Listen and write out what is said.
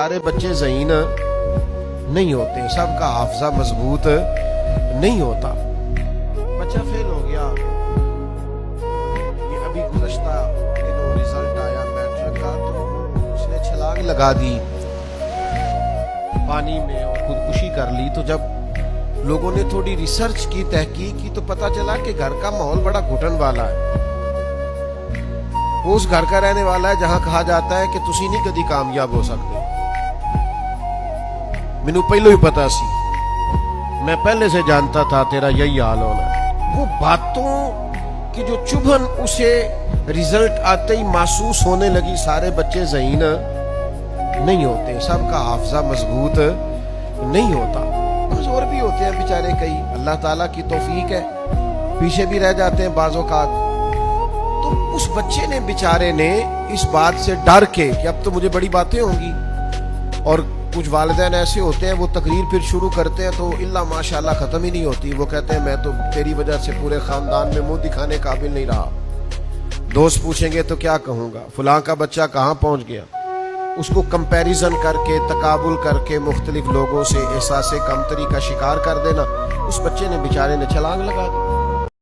سارے بچے ذہین نہیں ہوتے، سب کا حافظہ مضبوط نہیں ہوتا۔ بچہ فیل ہو گیا، یہ ابھی گزشتہ دنوں رزلٹ آیا میٹرک کا، تو اس نے چھلانگ لگا دی پانی میں اور خودکشی کر لی۔ تو جب لوگوں نے تھوڑی ریسرچ کی، تحقیق کی، تو پتہ چلا کہ گھر کا ماحول بڑا گھٹن والا ہے۔ وہ اس گھر کا رہنے والا ہے جہاں کہا جاتا ہے کہ تسی نہیں کدی کامیاب ہو سکتے۔ مینوں پہلو ہی پتا سی، میں پہلے سے جانتا تھا تیرا یہی حال ہونا ہے۔ وہ باتوں کی جو چبھن اسے رزلٹ آتے ہی محسوس ہونے لگی۔ سارے بچے ذہین نہیں ہوتے، سب کا حافظہ مضبوط نہیں ہوتا۔ کمزور بھی ہوتے ہیں بیچارے کئی، اللہ تعالیٰ کی توفیق ہے، پیچھے بھی رہ جاتے ہیں بعض اوقات۔ تو اس بچے نے بیچارے نے اس بات سے ڈر کے کہ اب تو مجھے بڑی باتیں ہوں گی، اور کچھ والدین ایسے ہوتے ہیں وہ تقریر پھر شروع کرتے ہیں تو اللہ ماشاءاللہ ختم ہی نہیں ہوتی۔ وہ کہتے ہیں میں تو تیری وجہ سے پورے خاندان میں منہ دکھانے قابل نہیں رہا، دوست پوچھیں گے تو کیا کہوں گا، فلاں کا بچہ کہاں پہنچ گیا۔ اس کو کمپیریزن کر کے، تقابل کر کے مختلف لوگوں سے احساس کمتری کا شکار کر دینا، اس بچے نے بیچارے نے چھلانگ لگا دی۔